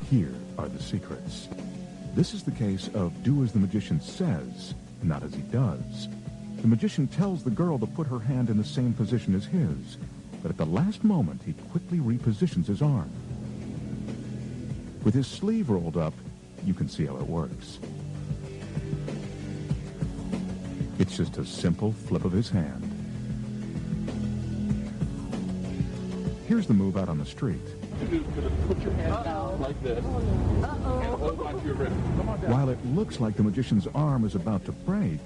Here are the secrets. This is the case of do as the magician says, not as he does. The magician tells the girl to put her hand in the same position as his, but at the last moment he quickly repositions his arm. With his sleeve rolled up, you can see how it works. It's just a simple flip of his hand. Here's the move out on the street. Put your hand down like this and hold on to your wrist. Come on down. While it looks like the magician's arm is about to break,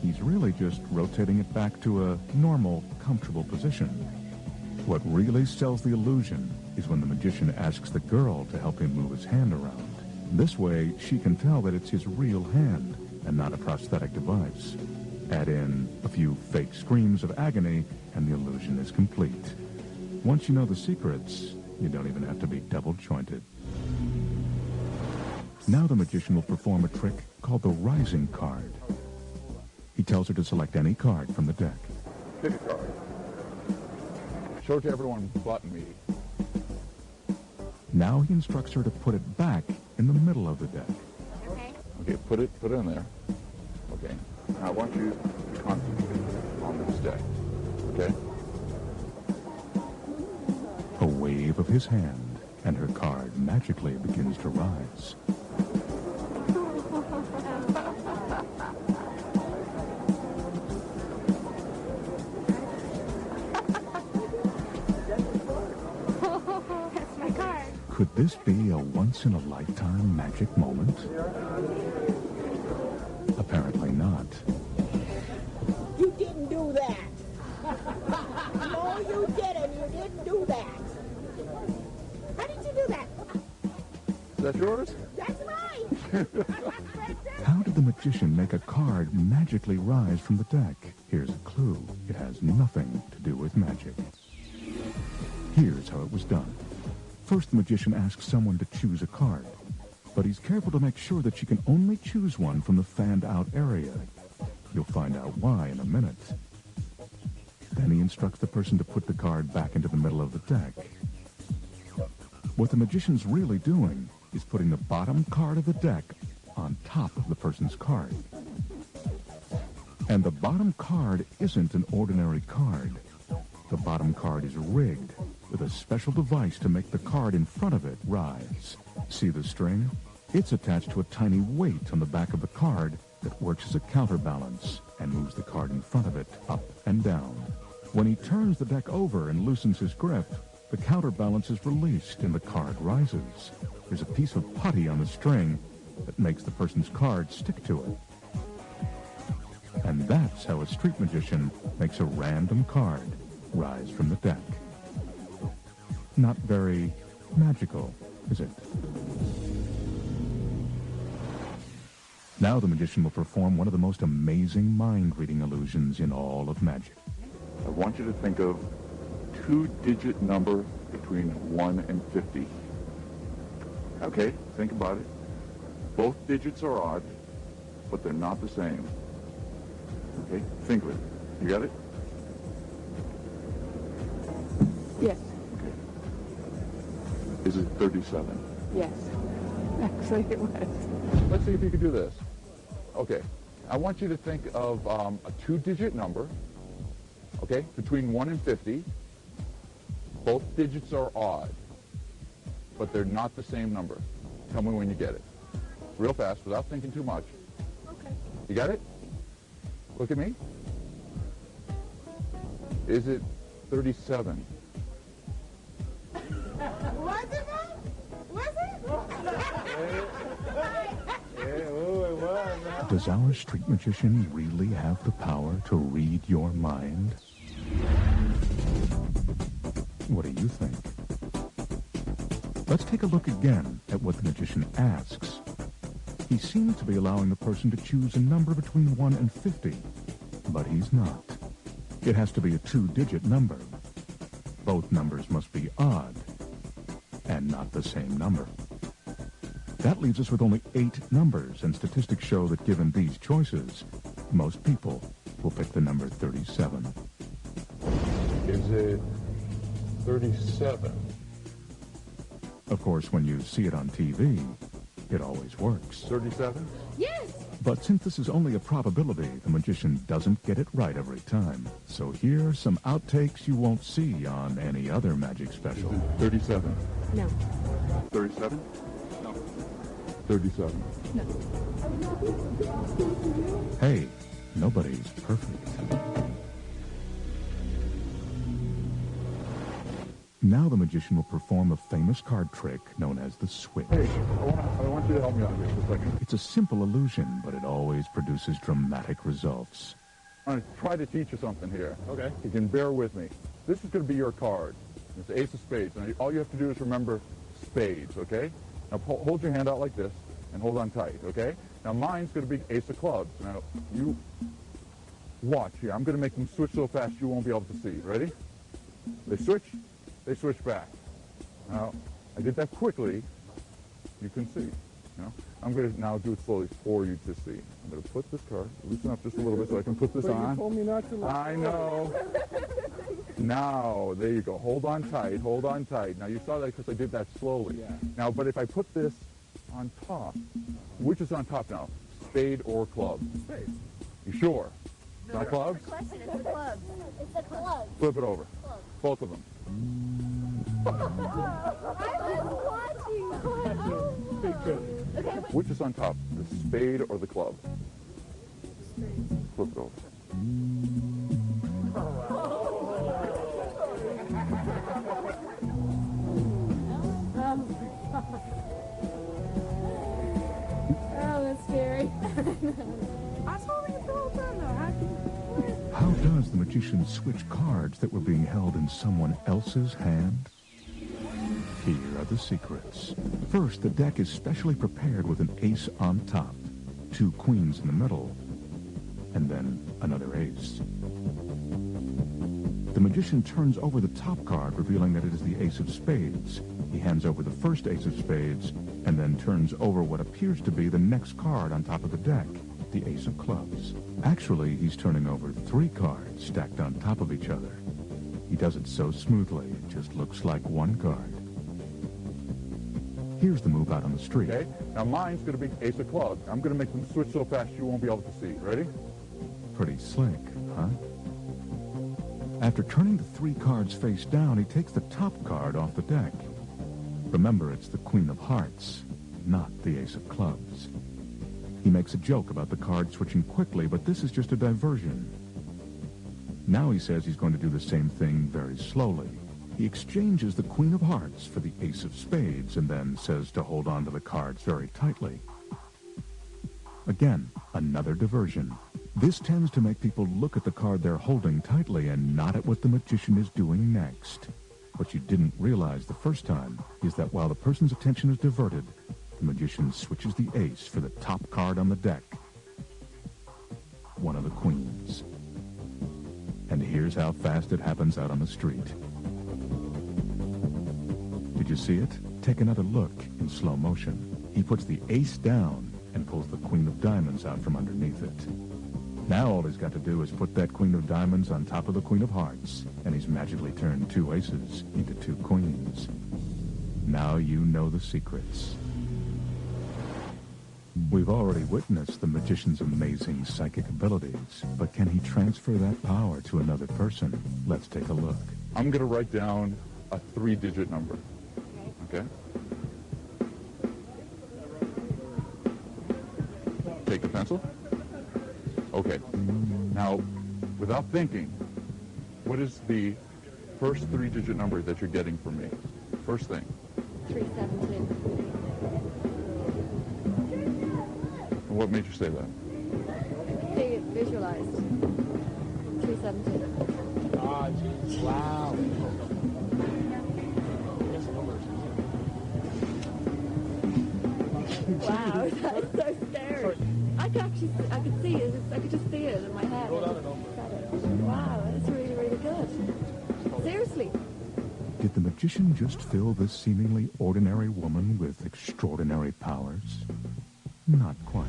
he's really just rotating it back to a normal, comfortable position. What really sells the illusion is when the magician asks the girl to help him move his hand around. This way, she can tell that it's his real hand and not a prosthetic device. Add in a few fake screams of agony, and the illusion is complete. Once you know the secrets, you don't even have to be double-jointed. Now the magician will perform a trick called the rising card. He tells her to select any card from the deck. Pick a card. Show it to everyone but me. Now he instructs her to put it back in the middle of the deck. Okay, put it in there. Okay. Now I want you to concentrate on this deck. Okay? A wave of his hand, and her card magically begins to rise. That's my card. Could this be a once-in-a-lifetime magic moment? Apparently not. You didn't do that. No, you didn't. You didn't do that. How did you do that? Is that yours? That's mine. How did the magician make a card magically rise from the deck? Here's a clue. It has nothing to do with magic. Here's how it was done. First, the magician asks someone to choose a card, but he's careful to make sure that she can only choose one from the fanned-out area. You'll find out why in a minute. Then he instructs the person to put the card back into the middle of the deck. What the magician's really doing is putting the bottom card of the deck on top of the person's card. And the bottom card isn't an ordinary card. The bottom card is rigged with a special device to make the card in front of it rise. See the string? It's attached to a tiny weight on the back of the card that works as a counterbalance and moves the card in front of it up and down. When he turns the deck over and loosens his grip, the counterbalance is released and the card rises. There's a piece of putty on the string that makes the person's card stick to it. And that's how a street magician makes a random card rise from the deck. Not very magical, is it? Now the magician will perform one of the most amazing mind-reading illusions in all of magic. I want you to think of two-digit number between 1 and 50. Okay, think about it. Both digits are odd, but they're not the same. Okay, think of it. You got it? Yes. Okay. Is it 37? Yes. Actually, it was. Let's see if you can do this. Okay. I want you to think of a two-digit number, okay, between 1 and 50. Both digits are odd, but they're not the same number. Tell me when you get it. Real fast, without thinking too much. Okay. You got it? Look at me. Is it 37? Was it, Mom? Was it? Does our street magician really have the power to read your mind? What do you think? Let's take a look again at what the magician asks. He seems to be allowing the person to choose a number between 1 and 50, but he's not. It has to be a two-digit number. Both numbers must be odd and not the same number. That leaves us with only 8 numbers, and statistics show that given these choices, most people will pick the number 37. Is it 37? Of course, when you see it on TV, it always works. 37? Yes! But since this is only a probability, the magician doesn't get it right every time. So here are some outtakes you won't see on any other magic special. 37. No. 37? No. 37. No. Hey, nobody's perfect. Now the magician will perform a famous card trick known as the switch. Hey, I want you to help me out here for a second. It's a simple illusion, but it always produces dramatic results. I'm going to try to teach you something here. Okay. You can bear with me. This is going to be your card. It's the ace of spades. And all you have to do is remember spades, okay? Now hold your hand out like this and hold on tight, okay? Now mine's going to be ace of clubs. Now you watch here. I'm going to make them switch so fast you won't be able to see. Ready? They switch back. Now, I did that quickly. You can see. I'm going to now do it slowly for you to see. I'm going to put this card, loosen up just a little bit so I can put this on. You told me not to. I know. Now, there you go. Hold on tight. Hold on tight. Now, you saw that because I did that slowly. Yeah. Now, but if I put this on top, which is on top now? Spade or club? Spades. You sure? It's not clubs? Question, it's the club. It's the club. Flip it over. Both of them. I was watching. Big good. Okay, Which is on top? The spade or the club? Flip it over. oh, that's scary. I was holding it the whole time, though. How does the magician switch cards that were being held in someone else's hand? Here are the secrets. First, the deck is specially prepared with an ace on top, 2 queens in the middle, and then another ace. The magician turns over the top card, revealing that it is the ace of spades. He hands over the first ace of spades, and then turns over what appears to be the next card on top of the deck, the ace of clubs. Actually, he's turning over 3 cards stacked on top of each other. He does it so smoothly, it just looks like one card. Here's the move out on the street. Okay, now mine's going to be ace of clubs. I'm going to make them switch so fast you won't be able to see. Ready? Pretty slick, huh? After turning the 3 cards face down, he takes the top card off the deck. Remember, it's the Queen of Hearts, not the Ace of Clubs. He makes a joke about the card switching quickly, but this is just a diversion. Now he says he's going to do the same thing very slowly. He exchanges the Queen of Hearts for the Ace of Spades and then says to hold on to the cards very tightly. Again, another diversion. This tends to make people look at the card they're holding tightly and not at what the magician is doing next. What you didn't realize the first time is that while the person's attention is diverted, the magician switches the ace for the top card on the deck, one of the queens. And here's how fast it happens out on the street. Did you see it? Take another look in slow motion. He puts the ace down and pulls the Queen of Diamonds out from underneath it. Now all he's got to do is put that Queen of Diamonds on top of the Queen of Hearts, and he's magically turned 2 aces into 2 queens. Now you know the secrets. We've already witnessed the magician's amazing psychic abilities, but can he transfer that power to another person? Let's take a look. I'm going to write down a 3-digit number. Okay? Take the pencil. Okay. Now, without thinking, what is the first 3-digit number that you're getting from me? First thing. 372. And what made you say that? See it visualized. 372. Ah, geez. Wow. Wow, that's so scary. I could see it. I could just see it in my head. Wow, that's really, really good. Seriously. Did the magician just fill this seemingly ordinary woman with extraordinary powers? Not quite.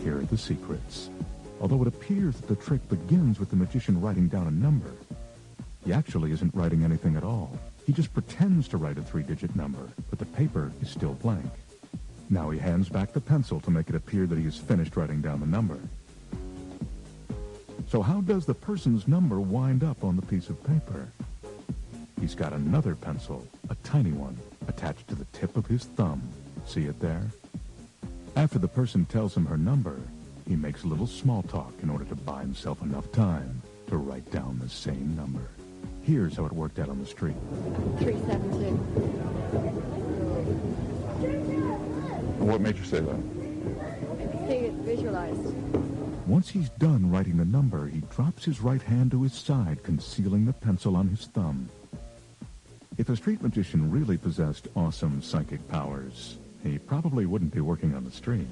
Here are the secrets. Although it appears that the trick begins with the magician writing down a number, he actually isn't writing anything at all. He just pretends to write a 3-digit number, but the paper is still blank. Now he hands back the pencil to make it appear that he has finished writing down the number. So how does the person's number wind up on the piece of paper? He's got another pencil, a tiny one, attached to the tip of his thumb. See it there? After the person tells him her number, he makes a little small talk in order to buy himself enough time to write down the same number. Here's how it worked out on the street. 372. What made you say that? I could see it visualized. Once he's done writing the number, he drops his right hand to his side, concealing the pencil on his thumb. If a street magician really possessed awesome psychic powers, he probably wouldn't be working on the street.